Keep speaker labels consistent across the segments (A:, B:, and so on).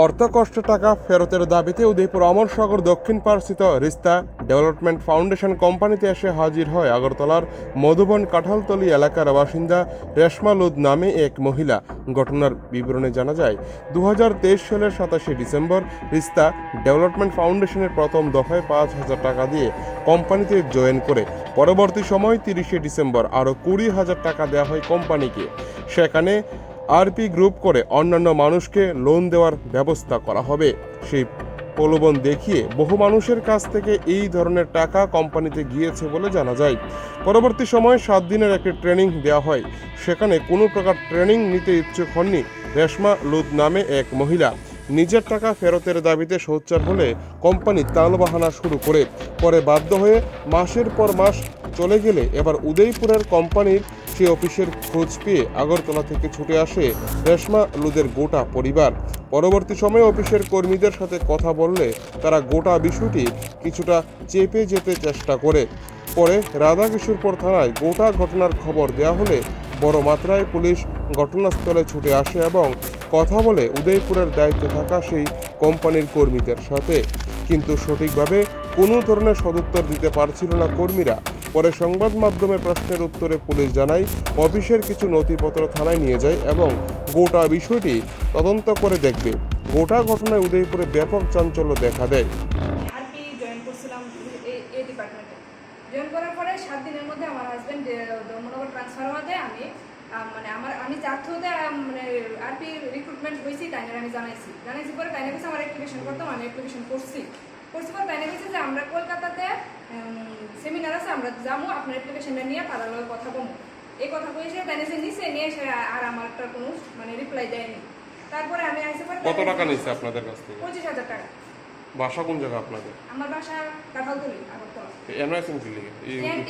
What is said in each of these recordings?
A: অর্থকষ্ট টাকা ফেরতের দাবিতে উদয়পুর অমরসাগর দক্ষিণ পাড়স্থিত রিস্তা ডেভেলপমেন্ট ফাউন্ডেশন কোম্পানিতে এসে হাজির হয় আগরতলার মধুবন কাঁঠালতলী এলাকার বাসিন্দা রেশমা লুদ নামে এক মহিলা। ঘটনার বিবরণে জানা যায় 2023 সালের 27 ডিসেম্বর রিস্তা ডেভেলপমেন্ট ফাউন্ডেশনের প্রথম দফায় 5,000 টাকা দিয়ে কোম্পানিতে জয়েন করে পরবর্তী সময় 30 ডিসেম্বর আরও 20,000 টাকা দেওয়া হয় কোম্পানিকে। সেখানে আরপি গ্রুপ করে অন্যান্য মানুষকে লোন দেওয়ার ব্যবস্থা করা হবে। সেই প্রলোভন দেখিয়ে বহু মানুষের কাছ থেকে এই ধরনের টাকা কোম্পানিতে গিয়েছে বলে জানা যায়। পরবর্তী সময়ে 7 দিনের একটি ট্রেনিং দেওয়া হয়। সেখানে কোনো প্রকার ট্রেনিং নিতে ইচ্ছুক হননি রেশমা লুদ নামে এক মহিলা। নিজের টাকা ফেরতের দাবিতে সোচ্চার হলে কোম্পানি তালবাহানা শুরু করে পরে বাধ্য হয়ে মাসের পর মাস চলে গেলে এবার উদয়পুরের কোম্পানির সেই অফিসের খোঁজ পেয়ে আগরতলা থেকে ছুটে আসে রেশমা লুদের গোটা পরিবার। পরবর্তী সময়ে অফিসের কর্মীদের সাথে কথা বললে তারা গোটা বিষয়টি কিছুটা চেপে যেতে চেষ্টা করে। পরে রাধাকিশোরপুর থানায় গোটা ঘটনার খবর দেওয়া হলে বড় মাত্রায় পুলিশ ঘটনাস্থলে ছুটে আসে এবং কথা বলে উদয়পুরের দায়িত্বে থাকা সেই কোম্পানির কর্মীদের সাথে, কিন্তু সঠিকভাবে কোনো ধরনের সদুত্তর দিতে পারছিল না কর্মীরা। পরে সংবাদ মাধ্যমে প্রশ্নের উত্তরে পুলিশ জানায় অফিসের কিছু নথিপত্র থানায় নিয়ে যায় এবং গোটা বিষয়টি তদন্ত করে দেখবে। গোটা ঘটনায় উদয়পুরে ব্যাপক চাঞ্চল্য দেখা দেয়।
B: আরপি জয়েন করছিলাম এই ডিপার্টমেন্টে। জয়েন করার পরে 7 দিনের মধ্যে আমার হাজব্যান্ড ধর্মনগর ট্রান্সফার হওয়াতে আমি চার্জ হতে আরপি রিক্রুটমেন্ট হয়েছি তাই আমি জানাইছি পরে তাই গেছে আমার অ্যাপ্লিকেশন করতাম, আমি অ্যাপ্লিকেশন করছি পরে তাই গেছে যে আমরা কলকাতাতে সেমিনার আছে, আমরা যাবো, আপনার অ্যাপ্লিকেশনটা নিয়ে তার লগে কথা বলবো। এই কথা কইছে তাই নিচে নিয়ে এসে আর আমার একটা কোনো রিপ্লাই দেয়নি। তারপরে আমি আইসে পরে
A: কত টাকা নিচ্ছে আপনাদের কাছ থেকে?
B: 25,000 টাকা।
A: বাসা কোন জায়গা আপনাদের?
B: আমার বাসা কাঁঠালতলী, আগরতলা।
A: এনআইএসএম কি লিখে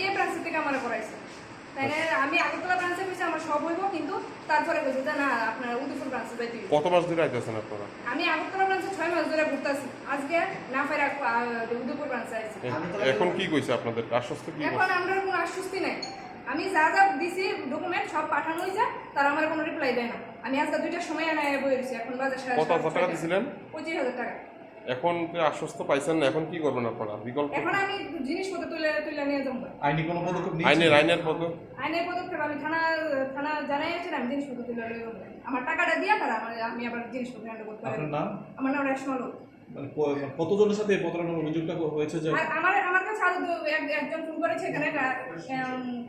B: এই ব্রাঞ্চ থেকে আমার করাইছে। তাই আমি আগরতলা ব্রাঞ্চে কইছি আমার সব হইব, কিন্তু তারপরে কইছে যে না আপনার উদয়পুর ব্রাঞ্চে যাইতে হবে।
A: কত মাস ধরে আইতেছেন আপনারা?
B: আমি আগরতলা ব্রাঞ্চে 6 মাস ধরে ঘুরতাছি, আজকে না পাইরা উদয়পুর ব্রাঞ্চে আইছি।
A: এখন কি কইছে আপনাদের আশ্বস্ত কি?
B: এখন আমরা কোনো আশ্বস্তি নাই। আমি যা দিছি ডকুমেন্ট সব পাঠানো হইছে, তারা আমার কোনো রিপ্লাই দেয় না। আমি আজকে 2টার সময় এনে বই রইছি, এখন বাজে 7:30।
A: কত টাকা দিছিলেন?
B: 25,000 টাকা।
A: এখন আশ্বস্ত পাইছেন না, এখন কি করবেন আপনারা? বিকল্প
B: এখন আমি জিনিসপত্র তুলে নিয়ে যাবো।
C: আইনি কোনো পদক্ষেপ নিয়েছেন?
B: আইনের পদক্ষেপ আমি থানা জানাই আছে, আমি জিনিসপত্র তুলে লইব। আমার টাকাটা দিয়া তারা আমি আবার জিনিসপত্র হ্যান্ড করতে পারি।
C: আপনার নাম?
B: আমার নাম রেশমা লুদ।
C: মানে কতজনের সাথে এই প্রতারণার অভিযোগটা হয়েছে? যে
B: আমার কাছে আরো একজন ফোন করেছে, এখানে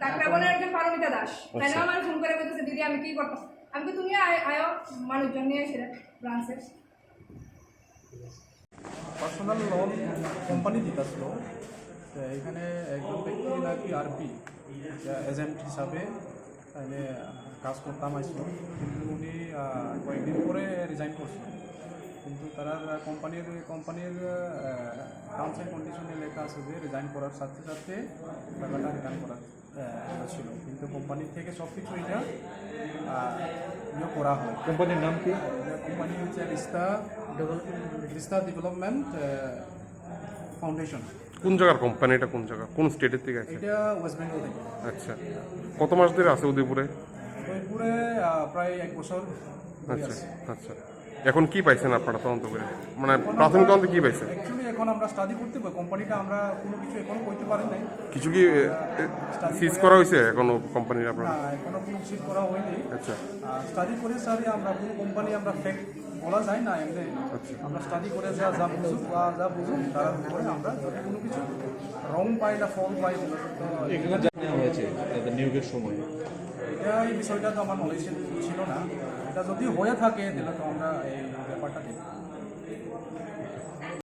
B: কাকরাবনের একজন পারমিতা দাস, তাই না? আমার ফোন করে বলতেছে দিদি আমি কি করতাম, আমি তো তুমি আয়ো মানুষজন নিয়ে এসে ব্রাঞ্চে।
D: পার্সোনাল লোন কোম্পানি দিতেছিল, এখানে একজন ব্যক্তি নাকি আরপি এজেন্ট হিসাবে এখানে কাজ করতাম আসছিল, কিন্তু উনি কয়েকদিন পরে রিজাইন করছিল। কিন্তু তারা কোম্পানির টার্মস অ্যান্ড কন্ডিশনে লেখা আছে যে রিজাইন করার সাথে সাথে টাকাটা রিটার্ন করা ছিল, কিন্তু কোম্পানি থেকে সব কিছু এটা করা হয়।
C: কোম্পানির নাম কি?
D: কোম্পানি হচ্ছে রিস্তা ডেভেলপমেন্ট ফাউন্ডেশন।
A: কোন জায়গার কোম্পানি এটা? কোন জায়গা, কোন স্টেটের থেকে আছে?
D: এটা ওয়েস্ট বেঙ্গল থেকে।
A: আচ্ছা, কত মাস ধরে আছে উদয়পুরে?
D: উদয়পুরে প্রায় 1 বছর।
A: আচ্ছা আচ্ছা, এখন কি পাইছেন আপনারা তদন্ত করে? মানে প্রাথমিক তদন্তে কি পাইছেন?
D: অ্যাকচুয়ালি এখন আমরা স্টাডি করতে পারি, কোম্পানিটা আমরা কোনো কিছু এখনো করতে পারি নাই।
A: কিছু কি সিজ করা হয়েছে এখনো কোম্পানির আপনারা?
D: না, এখনো কোনো সিজ করা হয়নি।
A: আচ্ছা,
D: স্টাডি করে স্যার আমরা কোনো কোম্পানি আমরা ফেক বলা যায় না এমনি। আমরা স্টাডি করে যা বুঝুক তার উপরে আমরা যদি কোনো কিছু রং পাই না ফল পাই
C: এখানে জানা হয়েছে নিয়োগের সময়।
D: এটা এই বিষয়টা তো আমার নলেজ ছিল না। এটা যদি হয়ে থাকে তাহলে তো আমরা এই ব্যাপারটা দেখব।